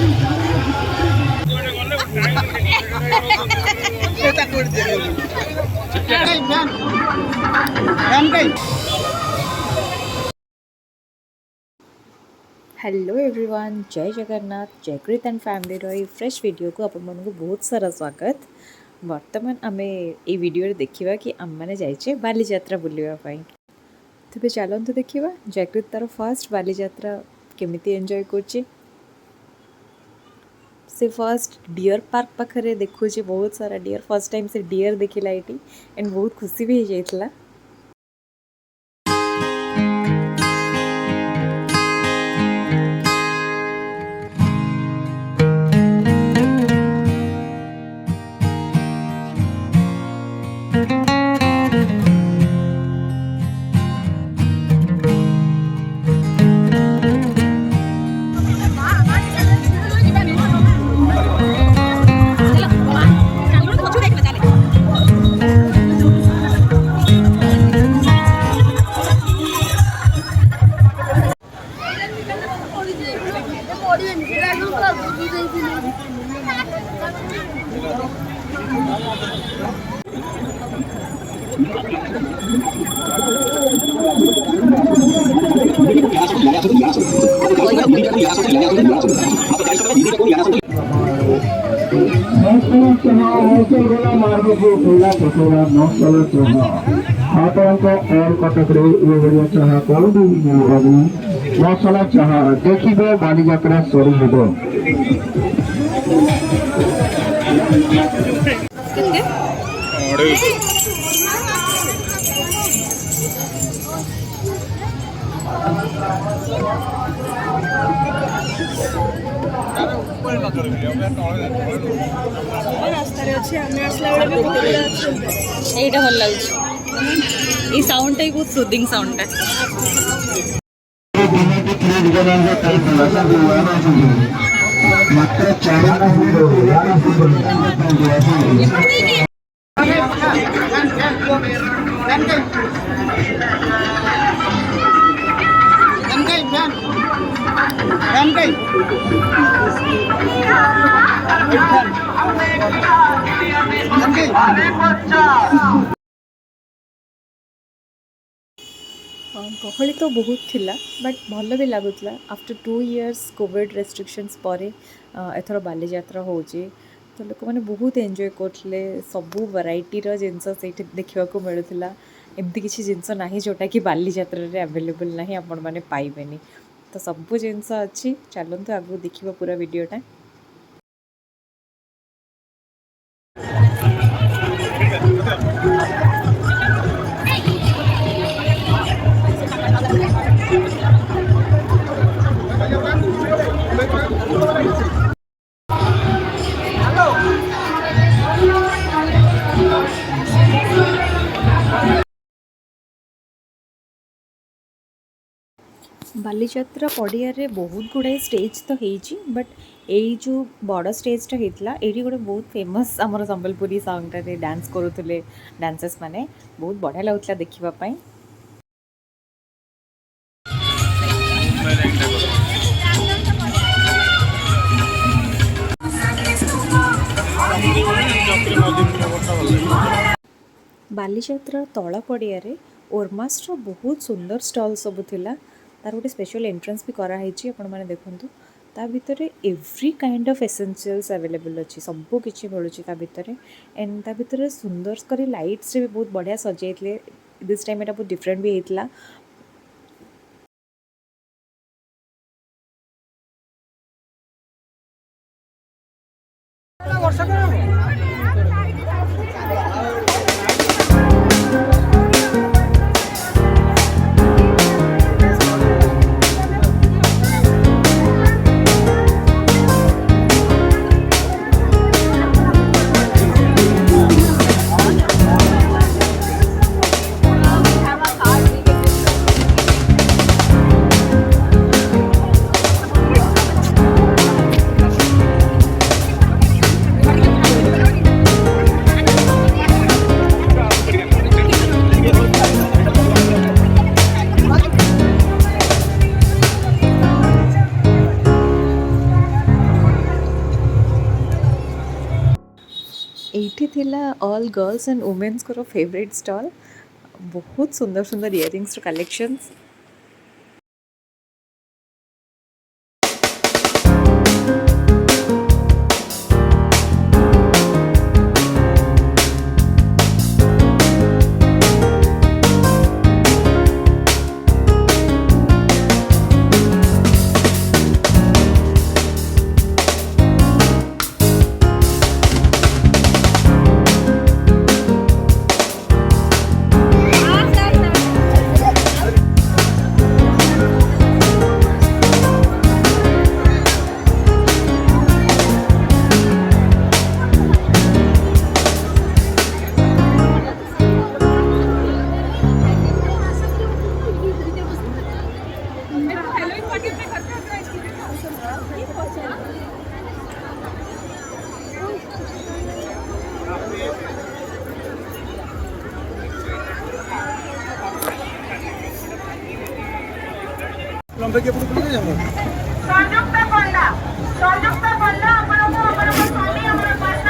Hello everyone, जय Jagannath. जयकृत and family रही fresh video को आपण मानक बहुत सारा स्वागत। वर्तमान आमे ए वीडियो देखिबा कि आम माने जाइछे बाली यात्रा बुलिबा पई। तबे चलंतु देखिबा जयकृत तार फर्स्ट बाली यात्रा केमिति एन्जॉय करछि। से फर्स्ट डियर पार्क पाखरे देखुछि बहुत सारा डियर, फर्स्ट टाइम से डियर देखिला एटी एंड बहुत खुशी भी हो जाइतला। मसला चाह देखिए बाली यात्रा शुरू हो এইটা ভাল লাগছে, এই সাউন্ডটাই বহুত সুদিং সাউন্ডটা। মাত্র 4 गहली तो बहुत थिला बट भल भी लगुला। आफ्टर 2 इयर्स कोविड रेस्ट्रिक्शंस पर एथर बाली यात्रा होची, तो लोक मैंने बहुत एंजॉय करते। सबू वैरायटी जिनस से देखा मिलूला। एमती किसी जिनस ना जोटा कि बाली यात्रा रे अवेलेबल ना आपण मैंने पाइबेनी, तो सबू जिनस अच्छी। चलते आगू देखा पूरा वीडियोटा। बालीयात्रा पड़िया बहुत गुड़ाए स्टेज तो होती, बट यही जो बड़ स्टेजटा होता ये गोटे बहुत फेमस आमर संबलपुरी सॉन्ग डांस करुले डांसर्स माने। बहुत बढ़िया लगुला देखापी। बालीयात्रा तल पड़िया ओरमास्टर बहुत सुंदर स्टॉल सब थिला। तार गोटे स्पेशल एंट्रेंस भी कराई आपण मैंने देखु। ता भितर every kind of essentials available अच्छी, सबू किसी मिलूँ भितर। एंड ता भितर सुंदर कर लाइट्स भी बहुत बढ़िया सजाइले। दिस टाइम एटा बहुत डिफरेंट भी होता। थिला ऑल गर्ल्स एंड वुमेन्स को फेवरेट स्टॉल बहुत सुंदर सुंदर इयरिंग्स कलेक्शंस ସଂଯୁକ୍ତ ପଣ୍ଡା ଆପଣଙ୍କୁ ଆପଣଙ୍କ ସ୍ୱାମୀ ଆମର ପ୍ରଶ୍ନ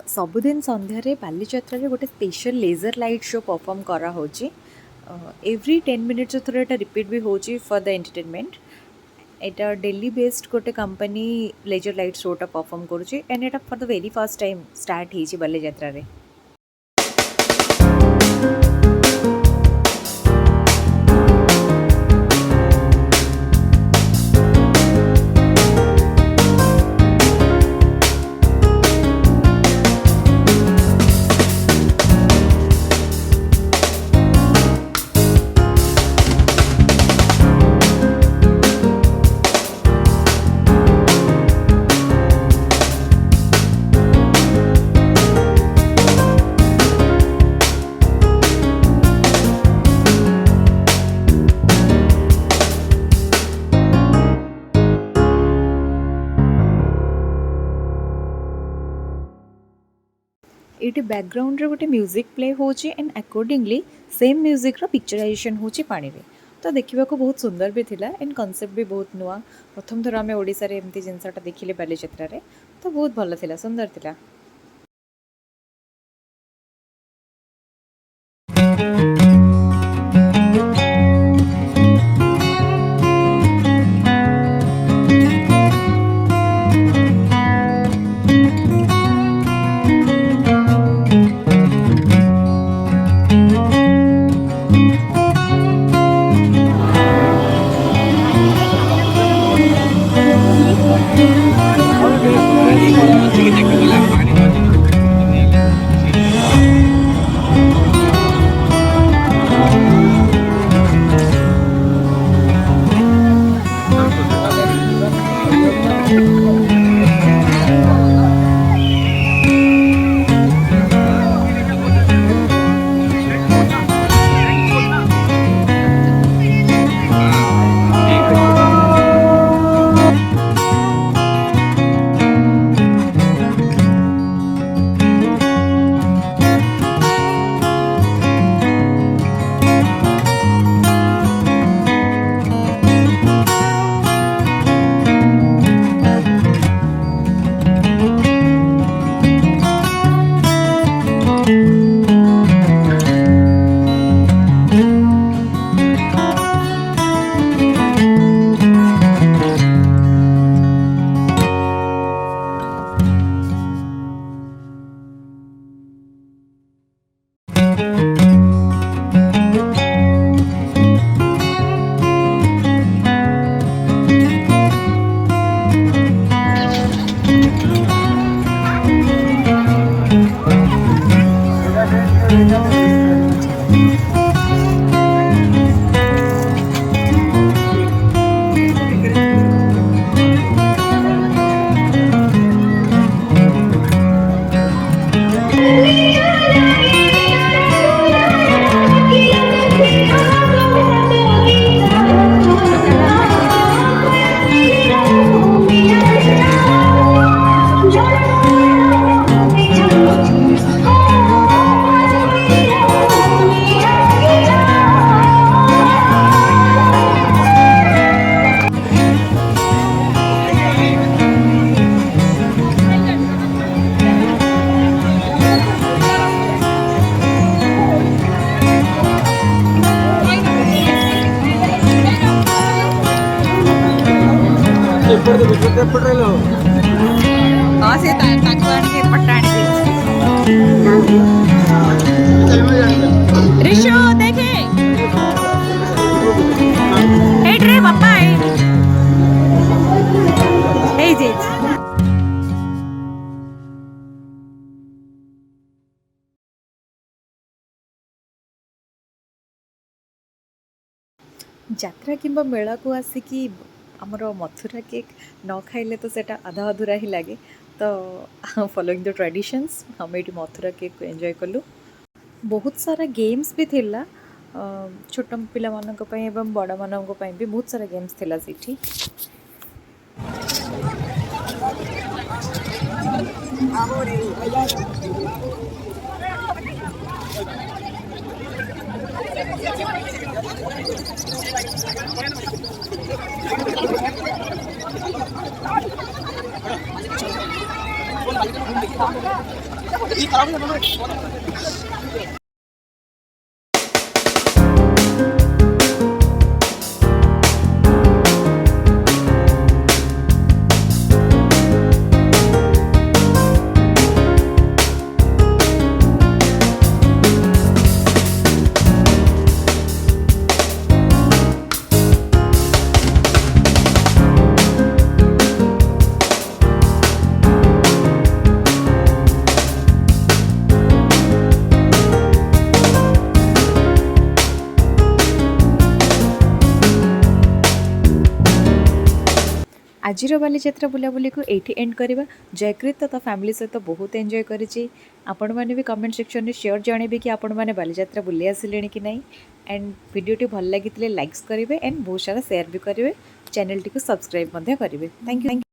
सबुदिन संध्यारे बालीजात्रा रे गोटे special laser light show perform करा होची एवरी 10 मिनिट्स थोड़ा एटा रिपीट भी होची फॉर द एंटरटेनमेंट एटा डेली बेस्ड गोटे कंपनी लेजर लाइट शोटा परफॉर्म करुची एंड एटा for the very first time start होची बालीजात्रा रे ये बैकग्राउंड रे गोटे म्यूजिक प्ले होची एंड अकॉर्डिंगली सेम म्यूजिक रो पिक्चराइजेशन होची पानी रे तो देखा बहुत सुंदर भी थिला एंड कॉन्सेप्ट भी बहुत नुआ प्रथम थर आम ओडिशा रे एमती जिनसटा देखिले बालीजात्रा रे तो बहुत भल थिला सुंदर थिला हाँ से ताको आनी पट्टा आनी ऋषु देखे एट रे बापा ए जे ଯାତ୍ରା କିମ୍ବା ମେଳାକୁ ଆସିକି ଆମର ମଥୁରା କେକ୍ ନ ଖାଇଲେ ତ ସେଇଟା ଆଧା ଅଧୁରା ହିଁ ଲାଗେ ତ ଫଲୋଇଂ ଦ ଟ୍ରାଡ଼ିସନ୍ସ ଆମେ ଏଇଠି ମଥୁରା କେକ୍କୁ ଏନ୍ଜୟ କଲୁ ବହୁତ ସାରା ଗେମ୍ସ ବି ଥିଲା ଛୋଟ ପିଲାମାନଙ୍କ ପାଇଁ ଏବଂ ବଡ଼ମାନଙ୍କ ପାଇଁ ବି ବହୁତ ସାରା ଗେମ୍ସ ଥିଲା ସେଇଠି ଆଜିର ବାଲିଯାତ୍ରା ବୁଲାବୁଲିକୁ ଏଇଠି ଏଣ୍ଡ କରିବା ଜୟକ୍ରିତ ତ ତା ଫ୍ୟାମିଲି ସହିତ ବହୁତ ଏନ୍ଜୟ କରିଛି ଆପଣମାନେ ବି କମେଣ୍ଟ ସେକ୍ସନରେ ସିଓର ଜଣେଇବେ କି ଆପଣମାନେ ବାଲିଯାତ୍ରା ବୁଲି ଆସିଲେଣି କି ନାହିଁ ଆଣ୍ଡ ଭିଡ଼ିଓଟି ଭଲ ଲାଗିଥିଲେ ଲାଇକ୍ସ କରିବେ ଆଣ୍ଡ ବହୁତ ସାରା ସେୟାର ବି କରିବେ ଚ୍ୟାନେଲଟିକୁ ସବସ୍କ୍ରାଇବ୍ ମଧ୍ୟ କରିବେ ଥ୍ୟାଙ୍କ ୟୁ